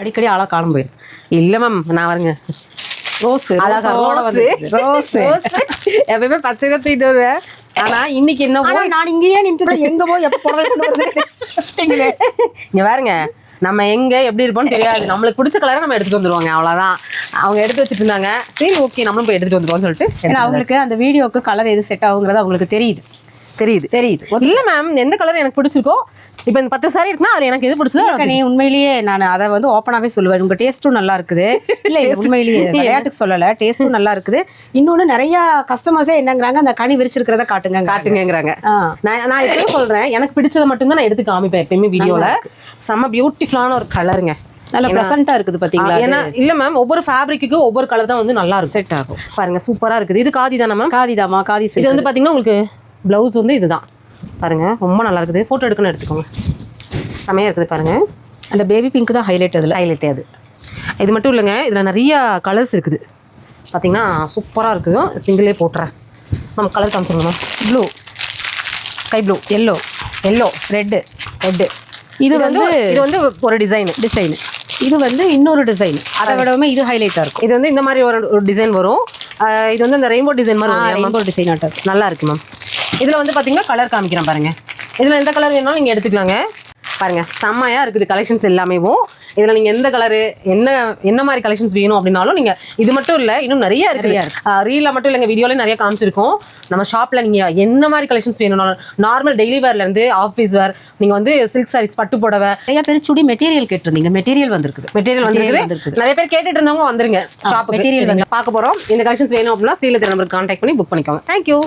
அடிக்கடி ஆளா காணும் போயிடுது. இல்ல மேம் நான் வருங்க ரோஸ் அழகா ரோஸ் எப்பயுமே பச்சை தான் தூக்கிட்டு வருவேன். ஆனா இன்னைக்கு என்ன நான் இங்கேயே நின்று எங்க போய் எப்ப புடவை கொண்டு வருது இங்க பாருங்க, நம்ம எங்க எப்படி இருப்போம்னு தெரியாது. நம்மளுக்கு பிடிச்ச கலரை நம்ம எடுத்துட்டு வந்துருவாங்க, அவ்வளவுதான். அவங்க எடுத்து வச்சுட்டு இருந்தாங்க, சரி ஓகே நம்மளும் போய் எடுத்துட்டு வந்துருவோம்னு சொல்லிட்டு. ஏன்னா அவங்களுக்கு அந்த வீடியோக்கு கலர் எது செட் ஆகுங்கிறது அவங்களுக்கு தெரியுது. இல்ல மேம், எந்த கலர் எனக்கு பிடிச்சிருக்கோ, இப்போ இந்த 10 சாரி இருக்குன்னா அது எனக்கு எது பிடிச்சதோ. நீ உண்மையிலேயே நான் அதை வந்து ஓப்பனாவே சொல்லுவேன், உங்க டேஸ்ட்டும் நல்லா இருக்குது. இல்ல உண்மையிலேயே விளையாட்டுக்கு சொல்லல, டேஸ்ட்டும் நல்லா இருக்குது. இன்னொன்னு நிறைய கஸ்டமர்ஸே என்னங்கிறாங்க, அந்த கனி விரிச்சிருக்கிறத காட்டுங்கிறாங்க. நான் இப்போ சொல்றேன், எனக்கு பிடிச்சதை மட்டும்தான் நான் எடுத்து காமிப்பேன் எப்பயுமே வீடியோல. செம்ம பியூட்டிஃபுல்லான ஒரு கலருங்க, நல்ல ப்ளசண்டா இருக்குது பாத்தீங்களா? ஏன்னா இல்ல மேம், ஒவ்வொரு ஃபேப்ரிக்கு ஒவ்வொரு கலர் தான் வந்து நல்லா இருக்கும், செட் ஆகும். பாருங்க சூப்பரா இருக்குது. இது காதி தானே மேம்? காதிதாமா, காதி. இது வந்து பாத்தீங்கன்னா உங்களுக்கு பிளவுஸ் வந்து இதுதான் பாருங்க, ரொம்ப நல்லா இருக்குது. போட்டோ எடுக்கணும்னு எடுத்துக்கோங்க, செமையா இருக்குது பாருங்க. அந்த பேபி பிங்க் தான் ஹைலைட். அதில் ஹைலைட்டே அது. இது மட்டும் இல்லைங்க, இதில் நிறைய கலர்ஸ் இருக்குது பார்த்தீங்கன்னா, சூப்பராக இருக்குது. சிங்கிளே போட்டுறேன். நம்ம கலர் காமிச்சிருங்க ma'am. Blue, sky blue, yellow, red. இது வந்து ஒரு டிசைன். இது வந்து இன்னொரு டிசைன், அதை விடவுமே இது ஹைலைட்டாக இருக்கும். இது வந்து இந்த மாதிரி ஒரு டிசைன் வரும். இது வந்து இந்த ரெயின்போ டிசைன் மாதிரி ரெயின்போ டிசைன் ஆட்டம் நல்லா இருக்கு மேம். இதில் வந்து பார்த்தீங்கன்னா கலர் காமிக்கிறேன் பாருங்கள். இதில் எந்த கலர் வேணாலும் நீங்கள் எடுத்துக்கலாங்க. பாருங்கள் செம்மையாக இருக்குது கலெக்ஷன்ஸ் எல்லாமேவும். இதில் நீங்கள் எந்த கலரு என்ன மாதிரி கலெக்ஷன்ஸ் வேணும் அப்படின்னாலும் நீங்கள், இது மட்டும் இல்லை இன்னும் நிறைய இருக்குது. ரீலில் மட்டும் இல்லைங்க, வீடியோவில் நிறைய காமிச்சிருக்கோம். நம்ம ஷாப்பில் நீங்கள் என்ன மாதிரி கலெக்ஷன்ஸ் வேணும்னாலும், நார்மல் டெய்லி வேர்லேருந்து ஆஃபீஸ் வேர், நீங்கள் வந்து சில்க் சாரீஸ், பட்டு புடவை, நிறைய பேர் சுடி மெட்டீரியல் கேட்டிருந்தீங்க. மெட்டீரியல் வந்திருக்குது. நிறைய பேர் கேட்டுட்டு இருந்தவங்க வந்துருங்க ஷாப். மெட்டீரியல் வந்து பார்க்க போகிறோம். இந்த கலெக்ஷன்ஸ் வேணும் அப்படின்னா ஸ்க்ரீனில் நம்பருக்கு கான்டாக்ட் பண்ணி புக் பண்ணிக்கோங்க. தேங்க்யூ.